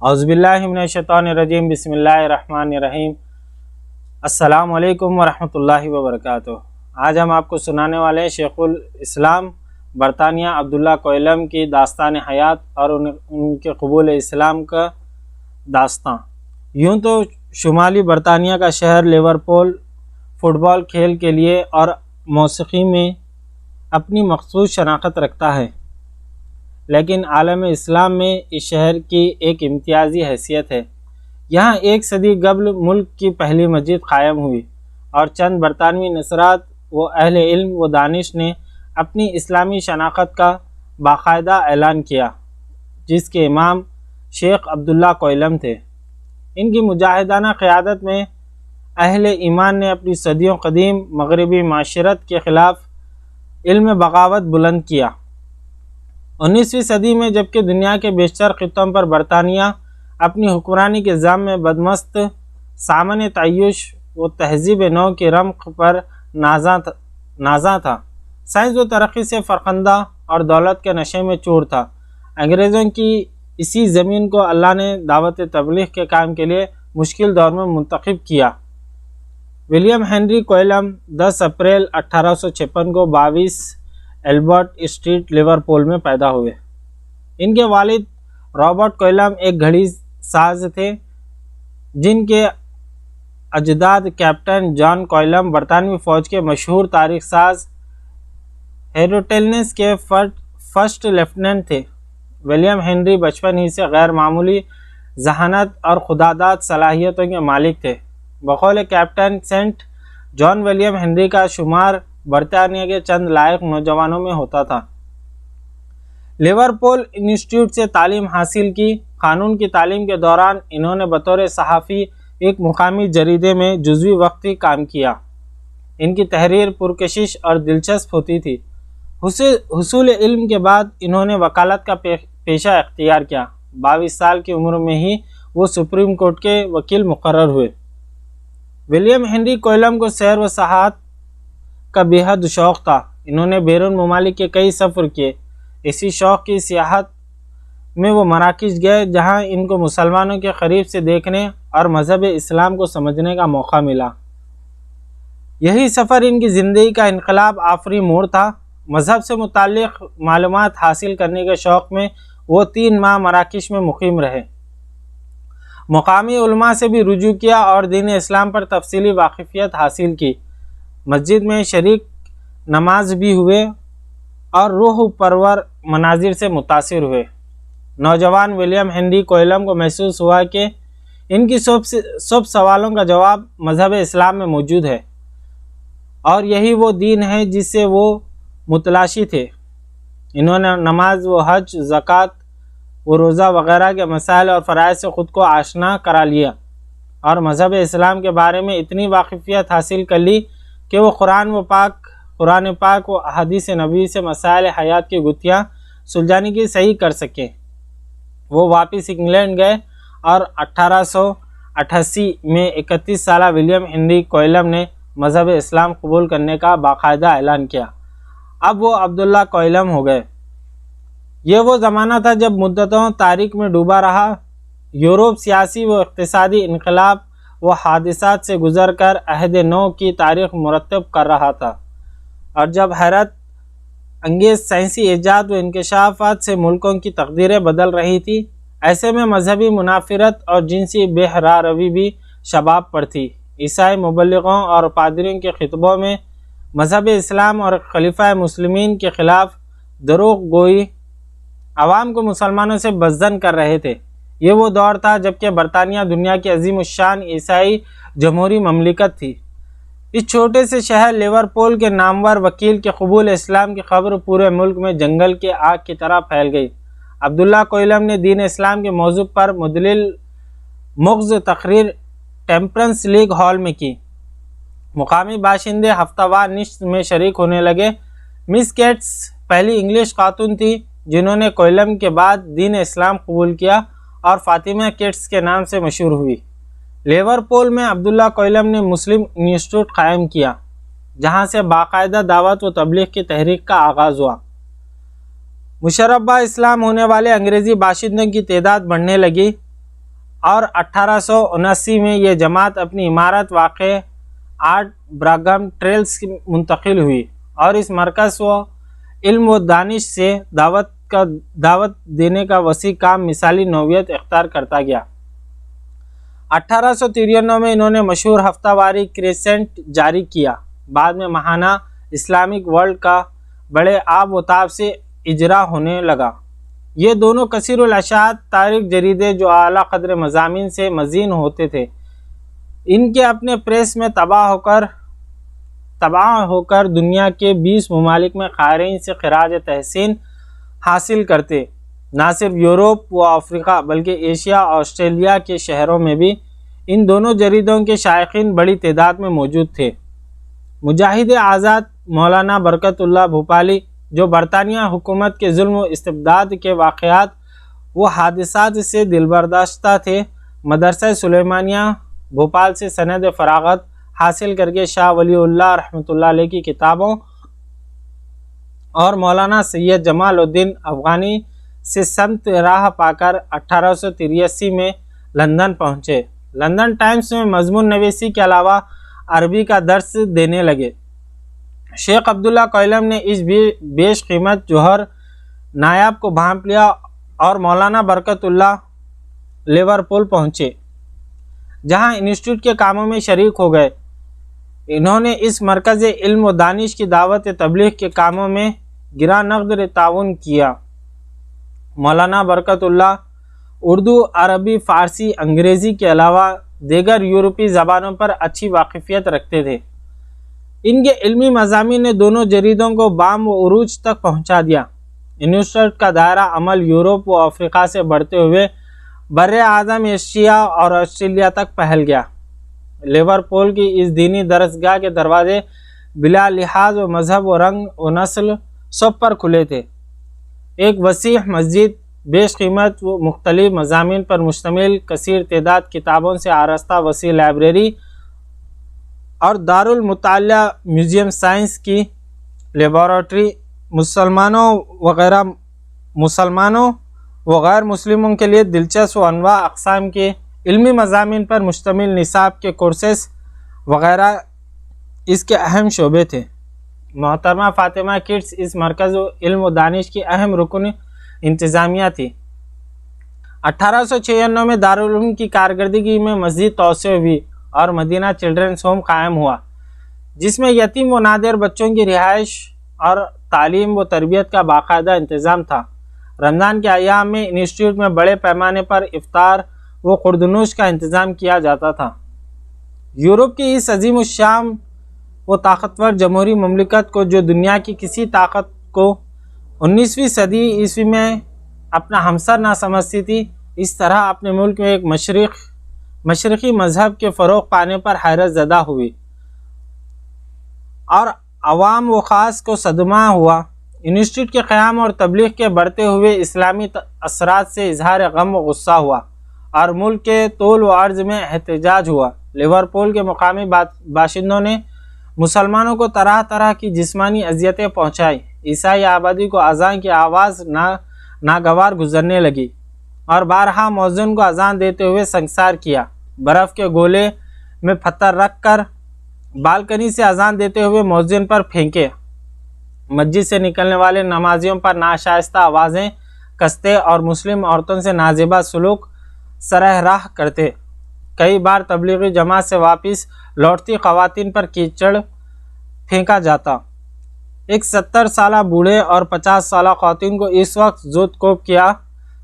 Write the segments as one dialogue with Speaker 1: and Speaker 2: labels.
Speaker 1: اعوذ باللہ من الشیطان الرجیم، بسم اللہ الرحمن الرحیم۔ السلام علیکم ورحمۃ اللہ وبرکاتہ۔ آج ہم آپ کو سنانے والے ہیں شیخ الاسلام برطانیہ عبداللہ کوئلم کی داستان حیات اور ان کے قبول اسلام کا داستان۔ یوں تو شمالی برطانیہ کا شہر لیورپول فٹ بال کھیل کے لیے اور موسیقی میں اپنی مخصوص شناخت رکھتا ہے، لیکن عالم اسلام میں اس شہر کی ایک امتیازی حیثیت ہے۔ یہاں ایک صدی قبل ملک کی پہلی مسجد قائم ہوئی اور چند برطانوی نصرات و اہل علم و دانش نے اپنی اسلامی شناخت کا باقاعدہ اعلان کیا، جس کے امام شیخ عبداللہ کوئلم تھے۔ ان کی مجاہدانہ قیادت میں اہل ایمان نے اپنی صدیوں قدیم مغربی معاشرت کے خلاف علم بغاوت بلند کیا۔ 19ویں صدی میں جبکہ دنیا کے بیشتر خطوں پر برطانیہ اپنی حکمرانی کے ضام میں بدمست سامن تعیش و تہذیب نو کے رمق پر نازاں تھا، سائنس و ترقی سے فرخندہ اور دولت کے نشے میں چور تھا، انگریزوں کی اسی زمین کو اللہ نے دعوت تبلیغ کے کام کے لیے مشکل دور میں منتخب کیا۔ ولیم ہنری کوئلم 10 اپریل 1856 کو 22 البرٹ اسٹریٹ لیورپول میں پیدا ہوئے۔ ان کے والد رابرٹ کوئلم ایک گھڑی ساز تھے، جن کے اجداد کیپٹن جان کوئلم برطانوی فوج کے مشہور تاریخ ساز ہیروٹلنس کے فرسٹ لیفٹیننٹ تھے۔ ولیم ہنری بچپن ہی سے غیر معمولی ذہانت اور خداداد صلاحیتوں کے مالک تھے۔ بقول captain saint John William Henry کا شمار برطانیہ کے چند لائق نوجوانوں میں ہوتا تھا۔ لیورپول انسٹیٹیوٹ سے تعلیم حاصل کی۔ قانون کی تعلیم کے دوران انہوں نے بطور صحافی ایک مقامی جریدے میں جزوی وقتی کام کیا۔ ان کی تحریر پرکشش اور دلچسپ ہوتی تھی۔ حصول علم کے بعد انہوں نے وکالت کا پیشہ اختیار کیا۔ 22 سال کی عمر میں ہی وہ سپریم کورٹ کے وکیل مقرر ہوئے۔ ولیم ہنری کوئلم کو سیر و سیاحت کا بے حد شوق تھا۔ انہوں نے بیرون ممالک کے کئی سفر کیے۔ اسی شوق کی سیاحت میں وہ مراکش گئے، جہاں ان کو مسلمانوں کے قریب سے دیکھنے اور مذہب اسلام کو سمجھنے کا موقع ملا۔ یہی سفر ان کی زندگی کا انقلاب آفری موڑ تھا۔ مذہب سے متعلق معلومات حاصل کرنے کے شوق میں وہ 3 ماہ مراکش میں مقیم رہے۔ مقامی علماء سے بھی رجوع کیا اور دین اسلام پر تفصیلی واقفیت حاصل کی۔ مسجد میں شریک نماز بھی ہوئے اور روح پرور مناظر سے متاثر ہوئے۔ نوجوان ولیم ہنری کوئلم کو محسوس ہوا کہ ان کی سب سوالوں کا جواب مذہب اسلام میں موجود ہے، اور یہی وہ دین ہے جس سے وہ متلاشی تھے۔ انہوں نے نماز و حج، زکوٰۃ و روزہ وغیرہ کے مسائل اور فرائض سے خود کو آشنا کرا لیا، اور مذہب اسلام کے بارے میں اتنی واقفیت حاصل کر لی کہ وہ قرآن پاک و احادیث نبوی سے مسائل حیات کی گتھیاں سلجھانے کی صحیح کر سکے۔ وہ واپس انگلینڈ گئے اور 1888 میں 31 سالہ ولیم ہنری کوئلم نے مذہب اسلام قبول کرنے کا باقاعدہ اعلان کیا۔ اب وہ عبداللہ کوئلم ہو گئے۔ یہ وہ زمانہ تھا جب مدتوں تاریک میں ڈوبا رہا یورپ سیاسی و اقتصادی انقلاب و حادثات سے گزر کر عہد نو کی تاریخ مرتب کر رہا تھا، اور جب حیرت انگیز سائنسی ایجاد و انکشافات سے ملکوں کی تقدیریں بدل رہی تھی، ایسے میں مذہبی منافرت اور جنسی بے راہ روی بھی شباب پر تھی۔ عیسائی مبلغوں اور پادریوں کے خطبوں میں مذہب اسلام اور خلیفہ مسلمین کے خلاف دروغ گوئی عوام کو مسلمانوں سے بدظن کر رہے تھے۔ یہ وہ دور تھا جبکہ برطانیہ دنیا کی عظیم الشان عیسائی جمہوری مملکت تھی۔ اس چھوٹے سے شہر لیورپول کے نامور وکیل کے قبول اسلام کی خبر پورے ملک میں جنگل کے آگ کی طرح پھیل گئی۔ عبداللہ کوئلم نے دین اسلام کے موضوع پر مدلل مغز تقریر ٹیمپرنس لیگ ہال میں کی۔ مقامی باشندے ہفتہ وار نشست میں شریک ہونے لگے۔ مس کیٹس پہلی انگلش خاتون تھی جنہوں نے کوئلم کے بعد دین اسلام قبول کیا اور فاطمہ کیٹس کے نام سے مشہور ہوئی۔ لیورپول میں عبداللہ کوئلم نے مسلم انسٹیٹیوٹ قائم کیا، جہاں سے باقاعدہ دعوت و تبلیغ کی تحریک کا آغاز ہوا۔ مشربہ اسلام ہونے والے انگریزی باشندوں کی تعداد بڑھنے لگی۔ اور 1879 میں یہ جماعت اپنی عمارت واقع 8 براغم ٹریلز کی منتقل ہوئی اور اس مرکز و علم و دانش سے دعوت دینے کا وسیع کام مثالی نوعیت اختیار کرتا گیا۔ 1893 میں انہوں نے مشہور ہفتہ واری کریسنٹ جاری کیا۔ بعد میں ماہانہ اسلامک ورلڈ کا بڑے آب و تاب سے اجرا ہونے لگا۔ یہ دونوں کثیر الاشاعت تاریخ جریدے جو اعلیٰ قدر مضامین سے مزین ہوتے تھے، ان کے اپنے پریس میں طبع ہو کر دنیا کے 20 ممالک میں قارئین سے خراج تحسین حاصل کرتے۔ نہ صرف یورپ و افریقہ بلکہ ایشیا اور آسٹریلیا کے شہروں میں بھی ان دونوں جریدوں کے شائقین بڑی تعداد میں موجود تھے۔ مجاہد آزاد مولانا برکت اللہ بھوپالی، جو برطانیہ حکومت کے ظلم و استبداد کے واقعات و حادثات سے دلبرداشتہ تھے، مدرسہ سلیمانیہ بھوپال سے سند فراغت حاصل کر کے شاہ ولی اللہ رحمۃ اللہ علیہ کی کتابوں اور مولانا سید جمال الدین افغانی سے سمت راہ پا کر 1883 میں لندن پہنچے۔ لندن ٹائمز میں مضمون نویسی کے علاوہ عربی کا درس دینے لگے۔ شیخ عبداللہ کوئلم نے اس بیش قیمت جوہر نایاب کو بھانپ لیا اور مولانا برکت اللہ لیورپول پہنچے، جہاں انسٹیٹیوٹ کے کاموں میں شریک ہو گئے۔ انہوں نے اس مرکز علم و دانش کی دعوت تبلیغ کے کاموں میں گراں نقدر تعاون کیا۔ مولانا برکت اللہ اردو، عربی، فارسی، انگریزی کے علاوہ دیگر یورپی زبانوں پر اچھی واقفیت رکھتے تھے۔ ان کے علمی مضامین نے دونوں جریدوں کو بام و عروج تک پہنچا دیا۔ انسٹیٹیوٹ کا دائرہ عمل یورپ و افریقہ سے بڑھتے ہوئے بر اعظم ایشیا اور آسٹریلیا تک پھیل گیا۔ لیورپول کی اس دینی درسگاہ کے دروازے بلا لحاظ و مذہب و رنگ و نسل سب پر کھلے تھے۔ ایک وسیع مسجد، بیش قیمت و مختلف مضامین پر مشتمل کثیر تعداد کتابوں سے آراستہ وسیع لائبریری اور دارالمطالعہ میوزیم، سائنس کی لیبارٹری، مسلمانوں و غیر مسلموں کے لیے دلچسپ و انواع اقسام کے علمی مضامین پر مشتمل نصاب کے کورسز وغیرہ اس کے اہم شعبے تھے۔ محترمہ فاطمہ کڈس اس مرکز علم و دانش کی اہم رکن انتظامیہ تھی۔ 1896 میں دارالعلوم کی کارکردگی میں مزید توسیع ہوئی اور مدینہ چلڈرنس ہوم قائم ہوا، جس میں یتیم و نادر بچوں کی رہائش اور تعلیم و تربیت کا باقاعدہ انتظام تھا۔ رمضان کے ایام میں انسٹیٹیوٹ میں بڑے پیمانے پر افطار و خوردنوش کا انتظام کیا جاتا تھا۔ یورپ کی اس عظیم الشان و طاقتور جمہوری مملکت کو، جو دنیا کی کسی طاقت کو 19ویں صدی عیسوی میں اپنا ہمسر نہ سمجھتی تھی، اس طرح اپنے ملک میں ایک مشرقی مذہب کے فروغ پانے پر حیرت زدہ ہوئی اور عوام و خاص کو صدمہ ہوا۔ انسٹیٹیوٹ کے قیام اور تبلیغ کے بڑھتے ہوئے اسلامی اثرات سے اظہار غم و غصہ ہوا اور ملک کے طول و عرض میں احتجاج ہوا۔ لیورپول کے مقامی باشندوں نے مسلمانوں کو طرح طرح کی جسمانی اذیتیں پہنچائی۔ عیسائی آبادی کو اذان کی آواز ناگوار گزرنے لگی اور بارہا مؤذن کو اذان دیتے ہوئے سنگسار کیا۔ برف کے گولے میں پتھر رکھ کر بالکنی سے اذان دیتے ہوئے مؤذن پر پھینکے۔ مسجد سے نکلنے والے نمازیوں پر ناشائستہ آوازیں کستے اور مسلم عورتوں سے نازیبا سلوک سرہ راہ کرتے۔ کئی بار تبلیغی جماعت سے واپس لوٹتی خواتین پر کیچڑ پھینکا جاتا۔ ایک 70 سالہ بوڑھے اور 50 سالہ خواتین کو اس وقت زود کوب کیا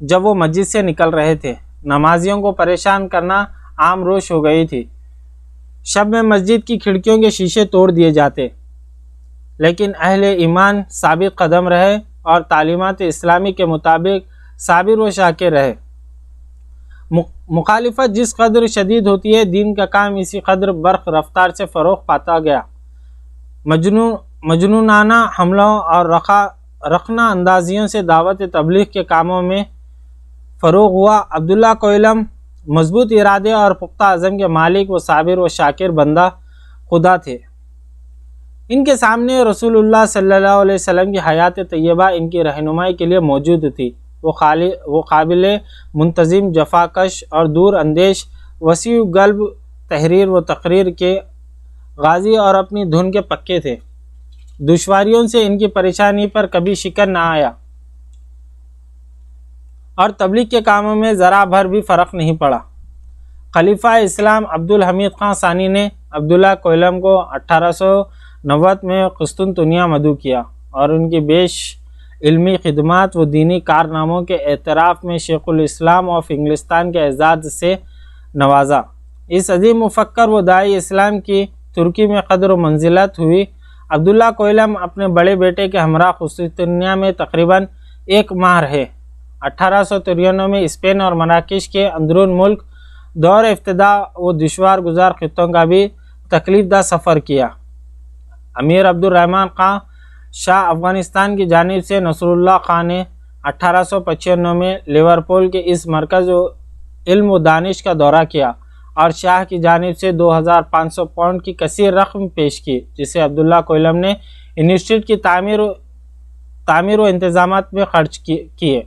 Speaker 1: جب وہ مسجد سے نکل رہے تھے۔ نمازیوں کو پریشان کرنا عام روش ہو گئی تھی۔ شب میں مسجد کی کھڑکیوں کے شیشے توڑ دیے جاتے، لیکن اہل ایمان ثابت قدم رہے اور تعلیمات اسلامی کے مطابق صابر و شاکر رہے۔ مخالفت جس قدر شدید ہوتی ہے، دین کا کام اسی قدر برق رفتار سے فروغ پاتا گیا۔ مجنونانہ حملوں اور رخنہ اندازیوں سے دعوت تبلیغ کے کاموں میں فروغ ہوا۔ عبداللہ کوئلم مضبوط ارادے اور پختہ عزم کے مالک و صابر و شاکر بندہ خدا تھے۔ ان کے سامنے رسول اللہ صلی اللہ علیہ وسلم کی حیات طیبہ ان کی رہنمائی کے لیے موجود تھی۔ وہ قابل منتظم، جفاکش اور دور اندیش وسیع قلب تحریر و تقریر کے غازی اور اپنی دھن کے پکے تھے۔ دشواریوں سے ان کی پریشانی پر کبھی شکن نہ آیا اور تبلیغ کے کاموں میں ذرا بھر بھی فرق نہیں پڑا۔ خلیفہ اسلام عبدالحمید خان ثانی نے عبداللہ کوئلم کو 1890 میں قسطنطنیہ مدعو کیا اور ان کی بیش علمی خدمات و دینی کارناموں کے اعتراف میں شیخ الاسلام آف انگلستان کے اعزاز سے نوازا۔ اس عظیم مفکر و داعی اسلام کی ترکی میں قدر و منزلت ہوئی۔ عبداللہ کوئلم اپنے بڑے بیٹے کے ہمراہ قسطنطنیہ میں تقریباً 1 ماہ رہے۔ 1893 میں اسپین اور مراکش کے اندرون ملک دور ابتداء و دشوار گزار خطوں کا بھی تکلیف دہ سفر کیا۔ امیر عبدالرحمن خان شاہ افغانستان کی جانب سے نصر اللہ خان نے 1895 میں لیورپول کے اس مرکز علم و دانش کا دورہ کیا اور شاہ کی جانب سے 2500 پاؤنڈ کی کثیر رقم پیش کی، جسے عبداللہ کوئلم نے یونیورسٹی کی تعمیر و انتظامات میں خرچ کیے۔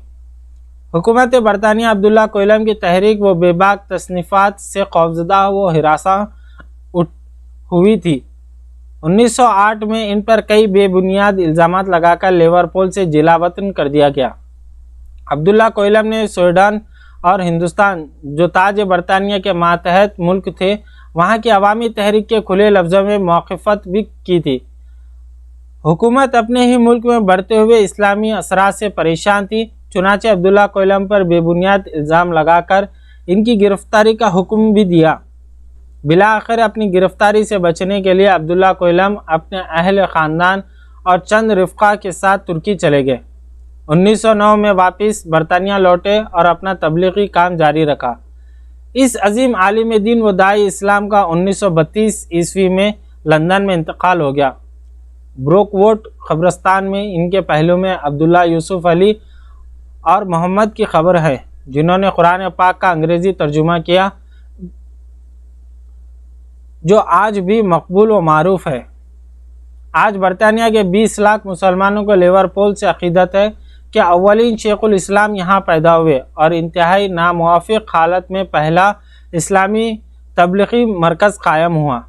Speaker 1: حکومت برطانیہ عبداللہ کوئلم کی تحریک و بے باک تصنیفات سے خوفزدہ و ہراساں ہوئی تھی۔ 1908 میں ان پر کئی بے بنیاد الزامات لگا کر لیورپول سے جلا وطن کر دیا گیا۔ عبداللہ کوئلم نے سویڈن اور ہندوستان، جو تاج برطانیہ کے ماتحت ملک تھے، وہاں کی عوامی تحریک کے کھلے لفظوں میں موافقت بھی کی تھی۔ حکومت اپنے ہی ملک میں بڑھتے ہوئے اسلامی اثرات سے پریشان تھی، چنانچہ عبداللہ کوئلم پر بے بنیاد الزام لگا کر ان کی گرفتاری کا حکم بھی دیا۔ بالآخر اپنی گرفتاری سے بچنے کے لیے عبداللہ کوئلم اپنے اہل خاندان اور چند رفقا کے ساتھ ترکی چلے گئے۔ 1909 میں واپس برطانیہ لوٹے اور اپنا تبلیغی کام جاری رکھا۔ اس عظیم عالم دین و داعی اسلام کا 1932 عیسوی میں لندن میں انتقال ہو گیا۔ بروک ووڈ قبرستان میں ان کے پہلو میں عبداللہ یوسف علی اور محمد کی خبر ہے، جنہوں نے قرآن پاک کا انگریزی ترجمہ کیا، جو آج بھی مقبول و معروف ہے۔ آج برطانیہ کے 20 لاکھ مسلمانوں کو لیورپول سے عقیدت ہے کہ اولین شیخ الاسلام یہاں پیدا ہوئے اور انتہائی ناموافق حالت میں پہلا اسلامی تبلیغی مرکز قائم ہوا۔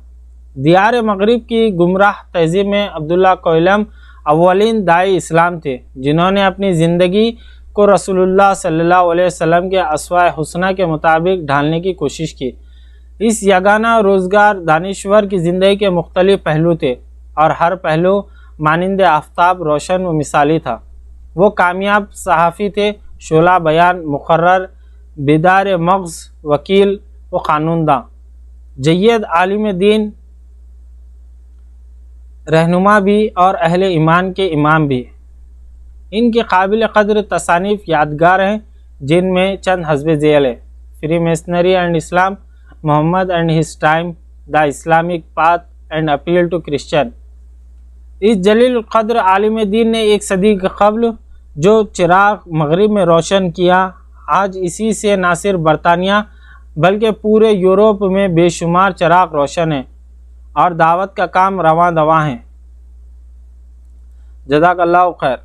Speaker 1: دیار مغرب کی گمراہ تہذیب میں عبداللہ کوئلم اولین داعی اسلام تھے، جنہوں نے اپنی زندگی کو رسول اللہ صلی اللہ علیہ وسلم کے اسوہ حسنہ کے مطابق ڈھالنے کی کوشش کی۔ اس یگانہ روزگار دانشور کی زندگی کے مختلف پہلو تھے اور ہر پہلو مانند آفتاب روشن و مثالی تھا۔ وہ کامیاب صحافی تھے، شعلہ بیان، مقرر، بیدار مغز، وکیل و قانون داں، جید عالم دین، رہنما بھی اور اہل ایمان کے امام بھی۔ ان کی قابل قدر تصانیف یادگار ہیں، جن میں چند حسب ذیل ہے: freemasonry and Islam, Muhammad and his time, the Islamic path and appeal to Christian. اس جلیل القدر عالم دین نے 1 صدی قبل جو چراغ مغرب میں روشن کیا، آج اسی سے نہ صرف برطانیہ بلکہ پورے یورپ میں بے شمار چراغ روشن ہیں اور دعوت کا کام رواں دواں ہے۔ جزاک اللہ خیر۔